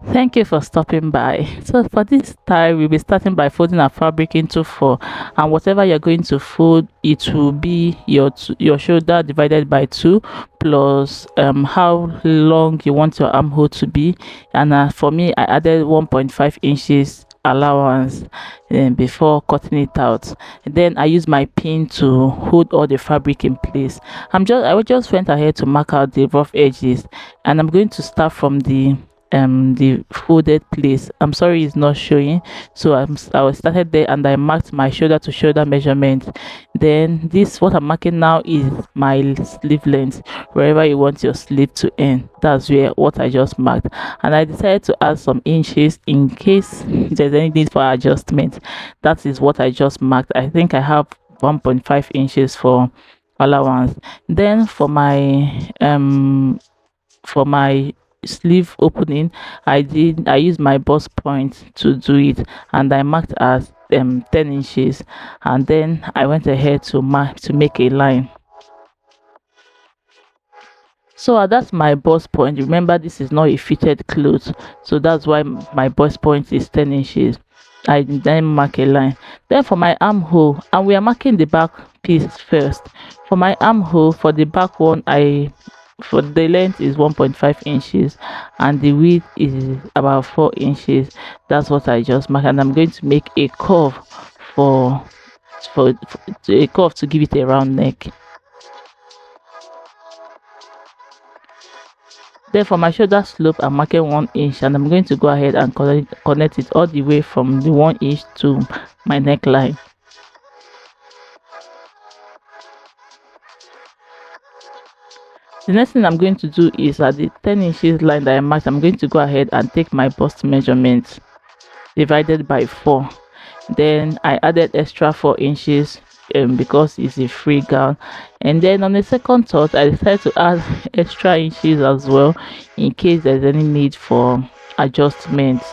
Thank you for stopping by. So for this time, we'll be starting by folding our fabric into four, and whatever you're going to fold, it will be your shoulder divided by two, plus how long you want your armhole to be. And for me, I added 1.5 inches allowance before cutting it out. Then I use my pin to hold all the fabric in place. I just went ahead to mark out the rough edges, and I'm going to start from the folded place. I'm sorry it's not showing, so I was started there and I marked my shoulder to shoulder measurement. Then this what I'm marking now is my sleeve length, wherever you want your sleeve to end. That's where what I just marked, and I decided to add some inches in case there's any need for adjustment. That is what I just marked. I think I have 1.5 inches for allowance. Then for my sleeve opening, I used my bust point to do it, and I marked as 10 inches, and then I went ahead to mark to make a line. So that's my bust point. Remember, this is not a fitted clothes, so that's why my bust point is 10 inches. I then mark a line. Then for my armhole, and we are marking the back piece first. For my armhole, for the back one, I for the length is 1.5 inches and the width is about 4 inches. That's what I just marked, and I'm going to make a curve for for a curve to give it a round neck. Then for my shoulder slope, I'm marking 1 inch, and I'm going to go ahead and connect it all the way from the 1 inch to my neckline. The next thing I'm going to do is at the 10 inches line that I marked, I'm going to go ahead and take my bust measurement divided by 4. Then I added extra 4 inches because it's a free gown. And then on the second thought, I decided to add extra inches as well in case there's any need for adjustments.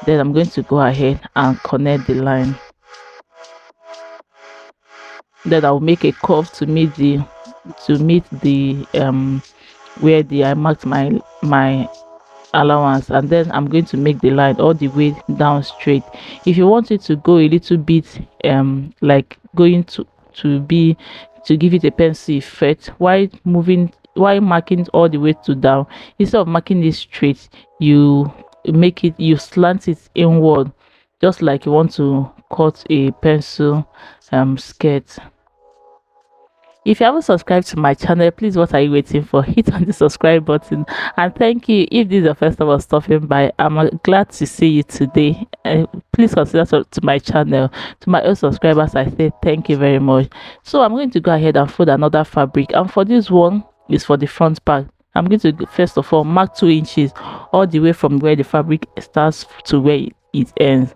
Then I'm going to go ahead and connect the line. Then I'll make a curve to meet the where the I marked my allowance, and then I'm going to make the line all the way down straight. If you want it to go a little bit like going to be to give it a pencil effect, while marking all the way to down, instead of marking it straight, you slant it inward, just like you want to cut a pencil skirt. If you haven't subscribed to my channel, please, what are you waiting for? Hit on the subscribe button. And thank you. If this is your first time of stopping by, I'm glad to see you today. Please consider to my channel. To my old subscribers, I say thank you very much. So I'm going to go ahead and fold another fabric, and for this one is for the front part. I'm going to first of all mark 2 inches all the way from where the fabric starts to where it ends.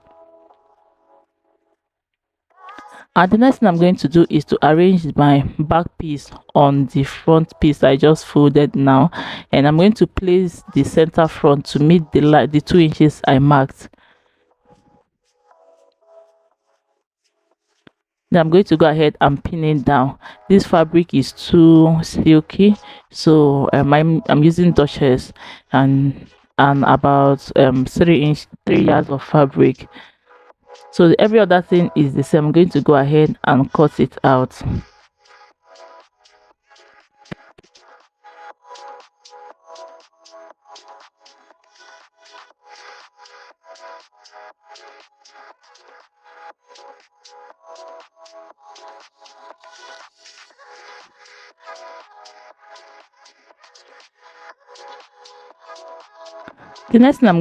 And the next thing I'm going to do is to arrange my back piece on the front piece I just folded now, and I'm going to place the center front to meet the 2 inches I marked. Then I'm going to go ahead and pin it down. This fabric is too silky, so I'm using Duchess and about 3 yards of fabric. So every other thing is the same. I'm going to go ahead and cut it out. The next thing I'm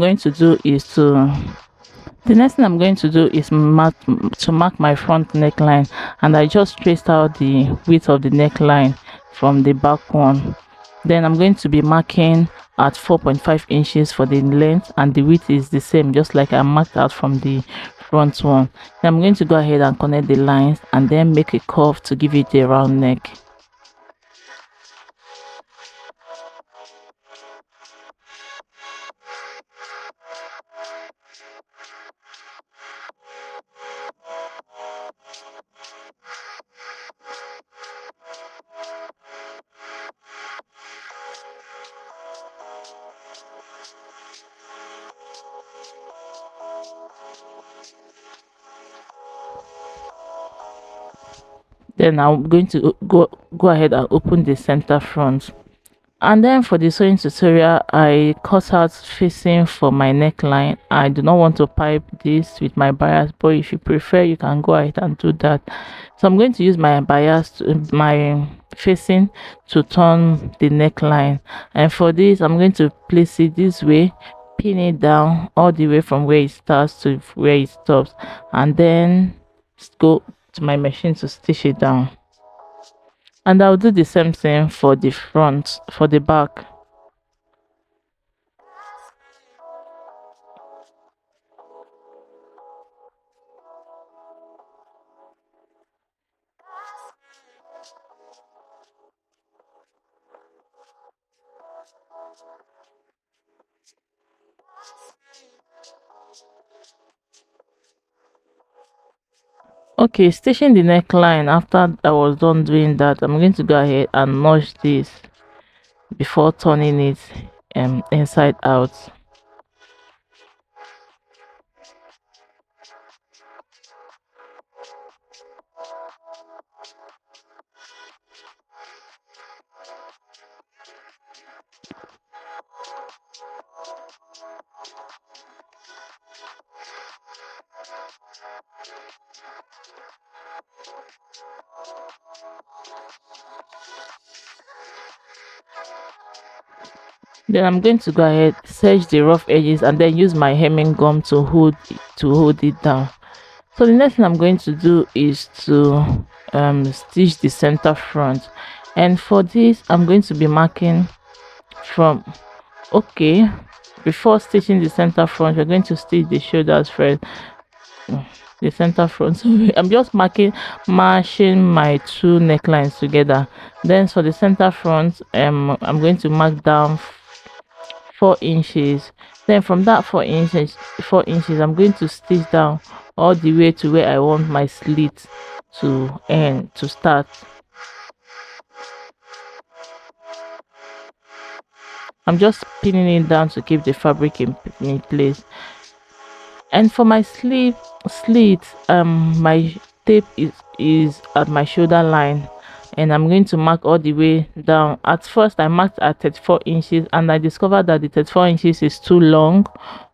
going to do is mark my front neckline, and I just traced out the width of the neckline from the back one. Then I'm going to be marking at 4.5 inches for the length, and the width is the same, just like I marked out from the front one. Then I'm going to go ahead and connect the lines and then make a curve to give it a round neck. Then I'm going to go ahead and open the center front. And then for the sewing tutorial, I cut out facing for my neckline. I do not want to pipe this with my bias, but if you prefer, you can go ahead and do that. So I'm going to use my bias my facing to turn the neckline, and for this I'm going to place it this way, pin it down all the way from where it starts to where it stops, and then go to my machine to stitch it down. And I'll do the same thing for the front, for the back. Okay, stitching the neckline. After I was done doing that, I'm going to go ahead and notch this before turning it inside out. Then I'm going to go ahead, serge the rough edges, and then use my hemming gum to hold it down. So the next thing I'm going to do is to stitch the center front, and for this I'm going to be marking from, okay, before stitching the center front, we're going to stitch the shoulders first. The center front, so I'm just matching my two necklines together. Then for the center front, I'm going to mark down 4 inches. Then from that 4 inches I'm going to stitch down all the way to where I want my slit to end, to start. I'm just pinning it down to keep the fabric in place. And for my slit, my tape is at my shoulder line, and I'm going to mark all the way down. At first I marked at 34 inches, and I discovered that the 34 inches is too long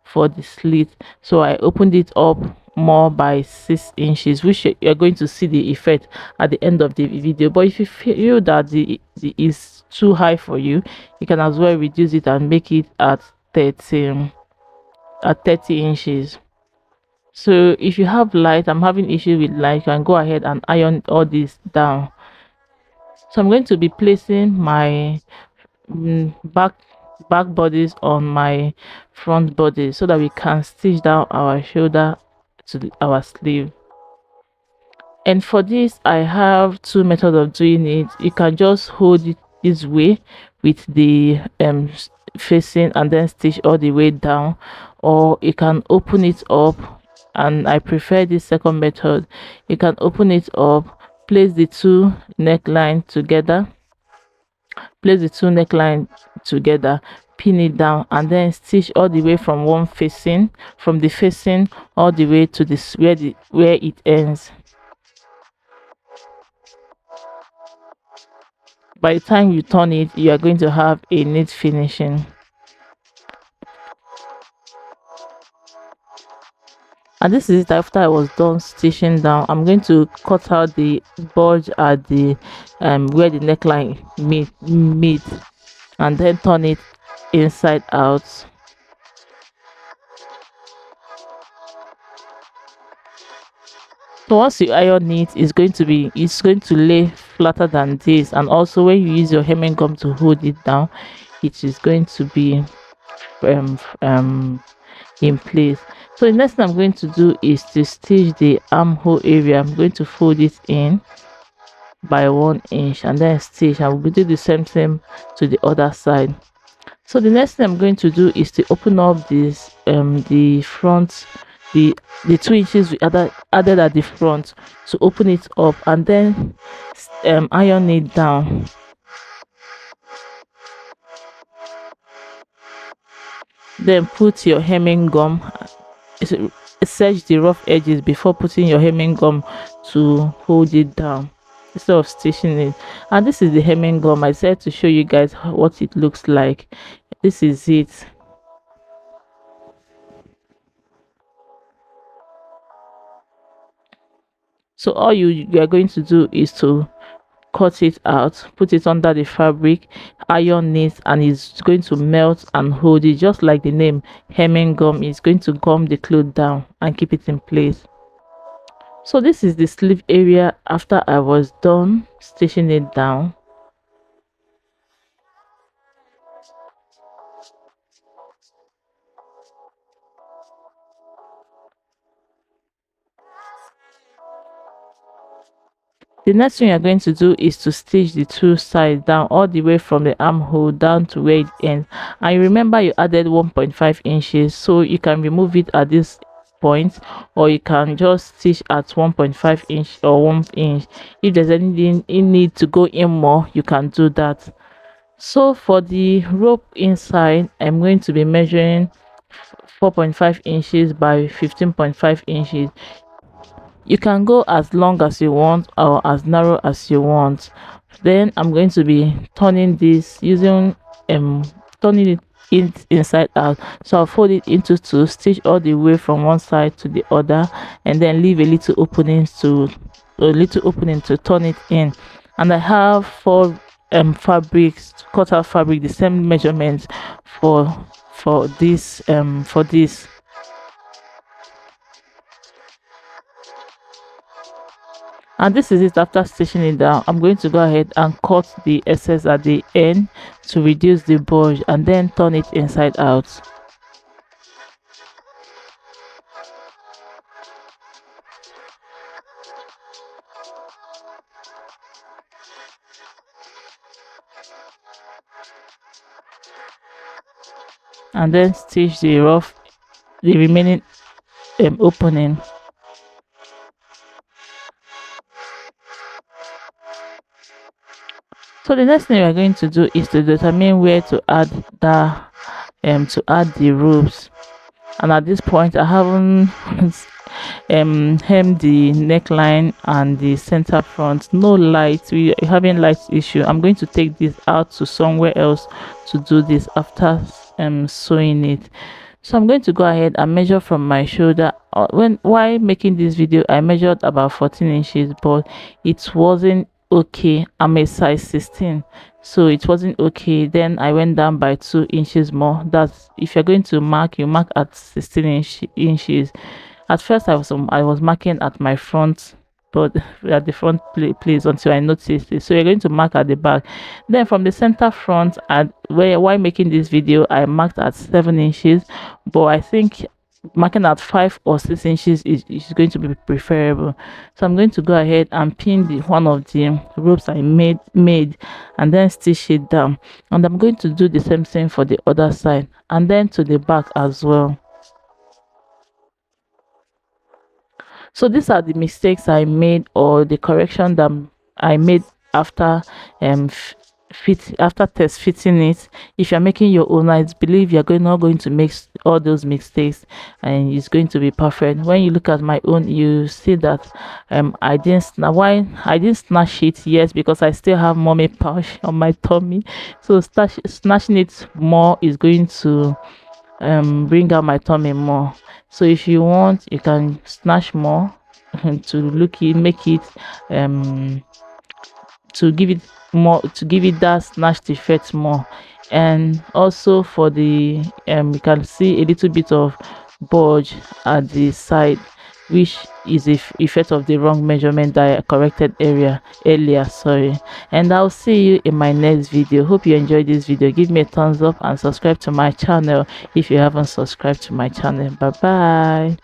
for the slit, so I opened it up more by 6 inches, which you're going to see the effect at the end of the video. But if you feel that the is too high for you, you can as well reduce it and make it at 30 inches. So if you have light, I'm having issue with light, you can go ahead and iron all this down. So I'm going to be placing my back bodies on my front body so that we can stitch down our shoulder to our sleeve. And for this I have two methods of doing it. You can just hold it this way with the facing and then stitch all the way down, or you can open it up, and I prefer this second method. You can open it up, place the two neckline together, pin it down, and then stitch all the way from the facing all the way to this where it ends. By the time you turn it, you are going to have a neat finishing. And this is it after I was done stitching down. I'm going to cut out the bulge at the where the neckline meets, and then turn it inside out. So once you iron it, it's going to lay flatter than this, and also when you use your hemming gum to hold it down, it is going to be in place. So the next thing I'm going to do is to stitch the armhole area. I'm going to fold it in by 1 inch and then stitch. I will do the same thing to the other side. So the next thing I'm going to do is to open up this the front, the 2 inches we added at the front, to open it up and then iron it down. Then put your hemming gum, serge the rough edges before putting your hemming gum to hold it down. instead of stitching it. And this is the hemming gum. I said to show you guys what it looks like. This is it. So all you are going to do is to cut it out, put it under the fabric, iron it, and it's going to melt and hold it, just like the name hemming gum is going to gum the cloth down and keep it in place. So this is the sleeve area after I was done stitching it down. The next thing you're going to do is to stitch the two sides down all the way from the armhole down to where it ends. And you remember you added 1.5 inches, so you can remove it at this point, or you can just stitch at 1.5 inch or 1 inch. If there's anything you need to go in more, you can do that. So for the rope inside, I'm going to be measuring 4.5 inches by 15.5 inches. You can go as long as you want or as narrow as you want. Then I'm going to be turning this using um turning it inside out. So I'll fold it into two, stitch all the way from one side to the other, and then leave a little opening to turn it in. And I have four fabrics, cut out fabric, the same measurements for this. And this is it. After stitching it down, I'm going to go ahead and cut the excess at the end to reduce the bulge, and then turn it inside out. And then stitch the remaining opening. So the next thing we're going to do is to determine where to add the ropes. And at this point I haven't hem the neckline and the center front. No light, we are having light issue. I'm going to take this out to somewhere else to do this after sewing it. So I'm going to go ahead and measure from my shoulder. While making this video, I measured about 14 inches, but it wasn't okay. I'm a size 16, so it wasn't okay. Then I went down by 2 inches more. That's if you're going to mark, you mark at 16 inches. At first I was marking at my front, but at the front place until I noticed it. So you're going to mark at the back. Then from the center front, at where while making this video, I marked at 7 inches, but I think marking at 5 or 6 inches is going to be preferable. So I'm going to go ahead and pin the one of the ropes I made and then stitch it down. And I'm going to do the same thing for the other side and then to the back as well. So these are the mistakes I made, or the correction that I made after after test fitting it. If you're making your own, I believe you're not going to make all those mistakes, and it's going to be perfect. When you look at my own, you see that why I didn't snatch it, yes, because I still have mommy pouch on my tummy. So snatching it more is going to bring out my tummy more. So if you want, you can snatch more to make it to give it more, to give it that snatched effect more. And also for the you can see a little bit of bulge at the side, which is a effect of the wrong measurement that I corrected earlier, sorry. And I'll see you in my next video. Hope you enjoyed this video. Give me a thumbs up and subscribe to my channel if you haven't subscribed to my channel. Bye bye.